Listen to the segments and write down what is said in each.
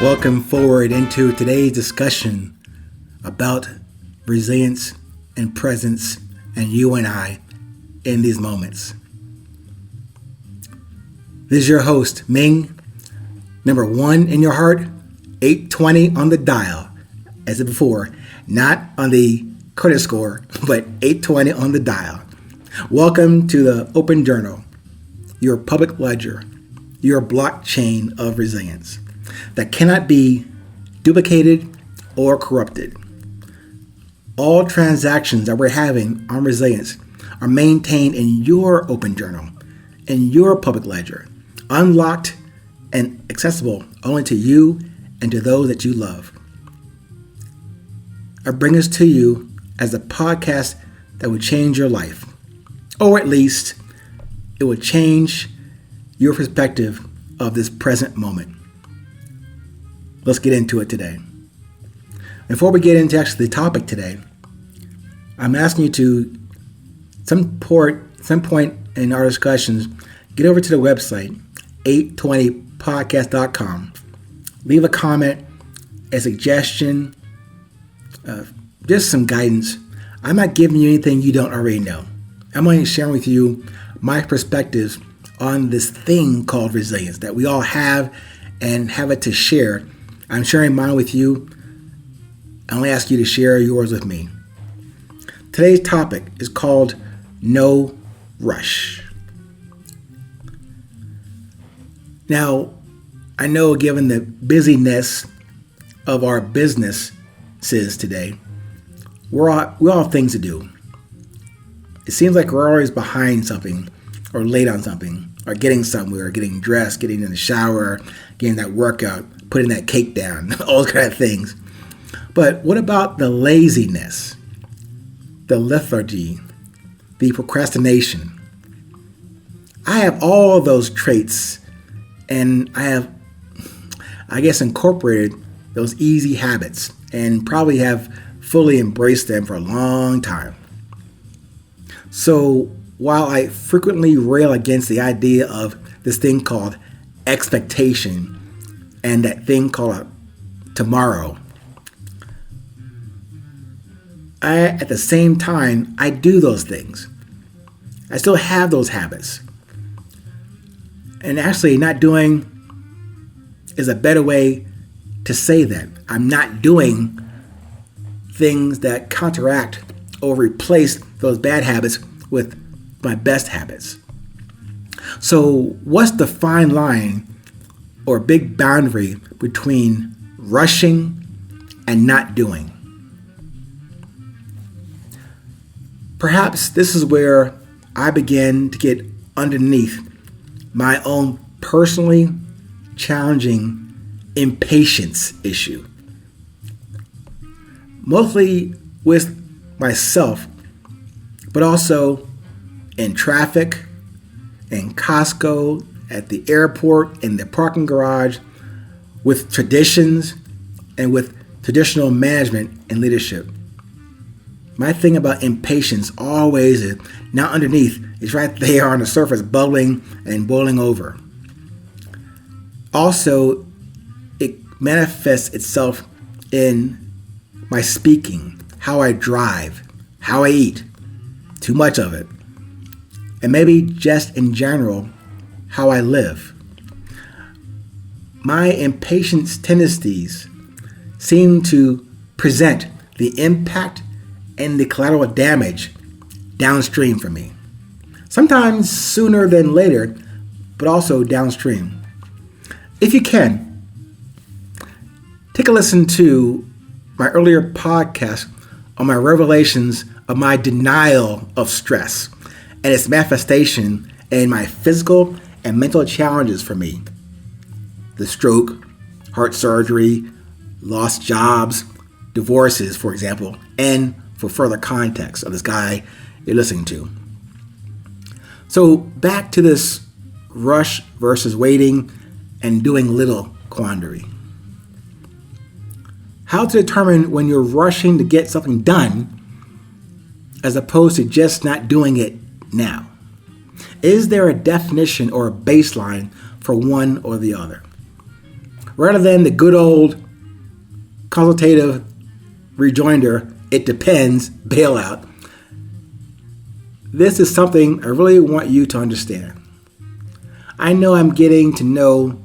Welcome forward into today's discussion about resilience and presence and you and I in these moments. This is your host, Ming, number 1 in your heart, 820 on the dial, as it before, not on the credit score, but 820 on the dial. Welcome to the Open Journal, your public ledger, your blockchain of resilience that cannot be duplicated or corrupted. All transactions that we're having on resilience are maintained in your open journal, in your public ledger, unlocked and accessible only to you and to those that you love. I bring this to you as a podcast that will change your life, or at least it will change your perspective of this present moment. Let's get into it today. Before we get into actually the topic today, I'm asking you to, some point in our discussions, get over to the website, 820podcast.com. Leave a comment, a suggestion, just some guidance. I'm not giving you anything you don't already know. I'm only sharing with you my perspectives on this thing called resilience that we all have and have it to share. I'm sharing mine with you. I only ask you to share yours with me. Today's topic is called No Rush. Now, I know given the busyness of our businesses today, we all have things to do. It seems like we're always behind something or late on something or getting somewhere, getting dressed, getting in the shower, getting that workout, putting that cake down, all those kind of things. But what about the laziness, the lethargy, the procrastination? I have all those traits, and I have, incorporated those easy habits and probably have fully embraced them for a long time. So while I frequently rail against the idea of this thing called expectation and that thing called tomorrow, at the same time, I do those things. I still have those habits. And actually, not doing is a better way to say that. I'm not doing things that counteract or replace those bad habits with my best habits. So what's the fine line or big boundary between rushing and not doing? Perhaps this is where I begin to get underneath my own personally challenging impatience issue. Mostly with myself, but also in traffic, in Costco, at the airport, in the parking garage, with traditions and with traditional management and leadership. My thing about impatience always is now underneath, it's right there on the surface, bubbling and boiling over. Also, it manifests itself in my speaking, how I drive, how I eat, too much of it, and maybe just in general, how I live. My impatience tendencies seem to present the impact and the collateral damage downstream for me. Sometimes sooner than later, but also downstream. If you can, take a listen to my earlier podcast on my revelations of my denial of stress and its manifestation in my physical and mental challenges for me. The stroke, heart surgery, lost jobs, divorces, for example, and for further context of this guy you're listening to. So back to this rush versus waiting and doing little quandary. How to determine when you're rushing to get something done as opposed to just not doing it now. Is there a definition or a baseline for one or the other? rather than the good old consultative rejoinder, it depends, bailout. This is something I really want you to understand. I am getting to know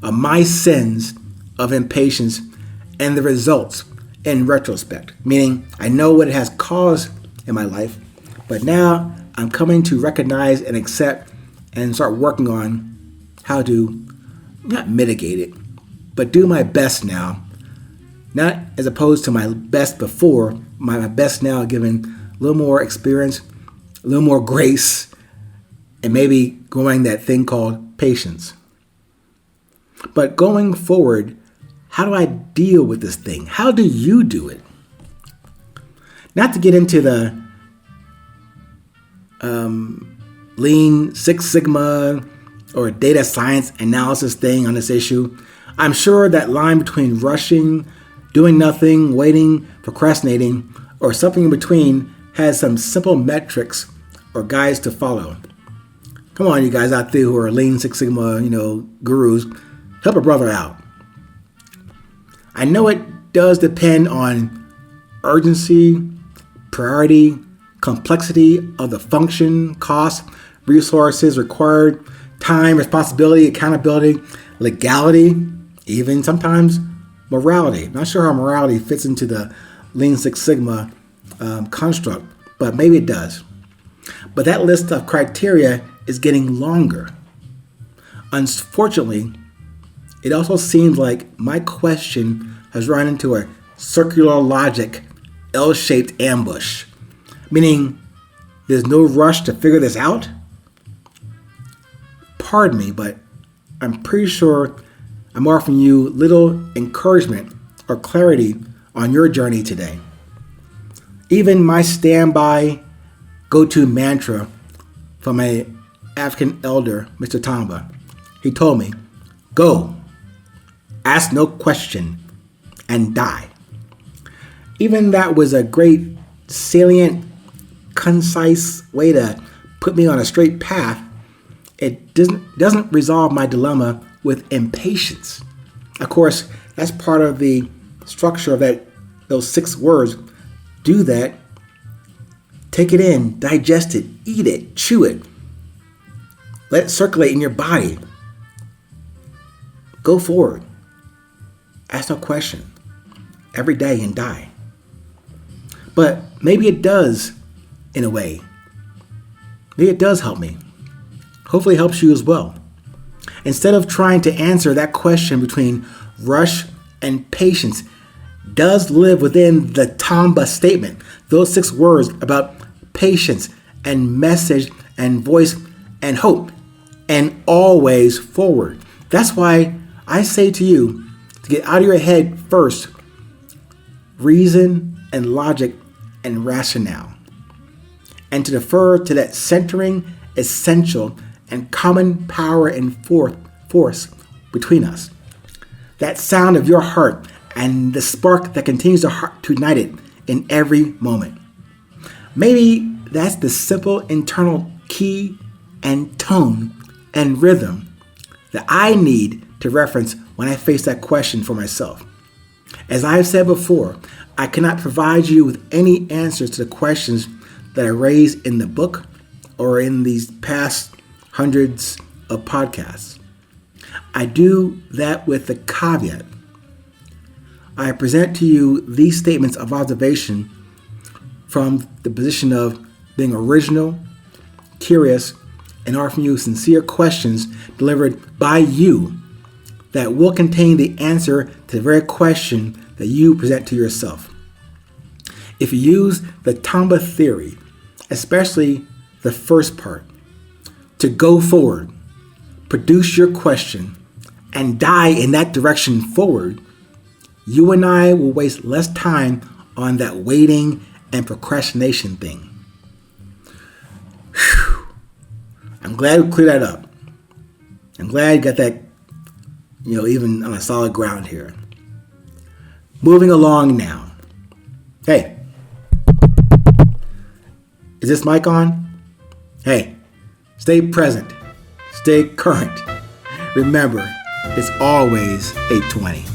of my sins of impatience and the results in retrospect, meaning I know what it has caused in my life, but now I'm coming to recognize and accept and start working on how to not mitigate it, but do my best now, not as opposed to my best before, my best now given a little more experience, a little more grace, and maybe growing that thing called patience. But going forward, how do I deal with this thing? How do you do it? Not to get into the Lean Six Sigma or data science analysis thing on this issue. I'm sure that line between rushing, doing nothing, waiting, procrastinating, or something in between has some simple metrics or guides to follow. Come on, you guys out there who are Lean Six Sigma, gurus, help a brother out. I know it does depend on urgency, priority, complexity of the function, cost, resources required, time, responsibility, accountability, legality, even sometimes morality. Not sure how morality fits into the Lean Six Sigma construct, but maybe it does. But that list of criteria is getting longer. Unfortunately, it also seems like my question has run into a circular logic, L-shaped ambush, meaning there's no rush to figure this out. Pardon me, but I'm pretty sure I'm offering you little encouragement or clarity on your journey today. Even my standby go-to mantra from my African elder, Mr. Tamba, he told me, go, ask no question, and die. Even that was a great, salient, concise way to put me on a straight path. It doesn't resolve my dilemma with impatience. Of course, that's part of the structure of those 6 words. Do that. Take it in, digest it, eat it, chew it. Let it circulate in your body. Go forward. Ask no question. Every day and die. But maybe it does, in a way. Maybe it does help me. Hopefully it helps you as well. Instead of trying to answer that question between rush and patience, does live within the Tamba statement, those 6 words about patience and message and voice and hope and always forward. That's why I say to you to get out of your head first, reason and logic and rationale, and to defer to that centering, essential, and common power and force between us. That sound of your heart and the spark that continues to ignite it in every moment. Maybe that's the simple internal key and tone and rhythm that I need to reference when I face that question for myself. As I've said before, I cannot provide you with any answers to the questions that I raised in the book or in these past hundreds of podcasts. I do that with the caveat. I present to you these statements of observation from the position of being original, curious, and offering you sincere questions delivered by you that will contain the answer to the very question that you present to yourself. If you use the Tamba theory, especially the first part, to go forward, produce your question, and die in that direction forward, you and I will waste less time on that waiting and procrastination thing. Whew. I'm glad we cleared that up. I'm glad you got that, even on a solid ground here. Moving along now. Hey. Is this mic on? Hey, stay present. Stay current. Remember, it's always 820.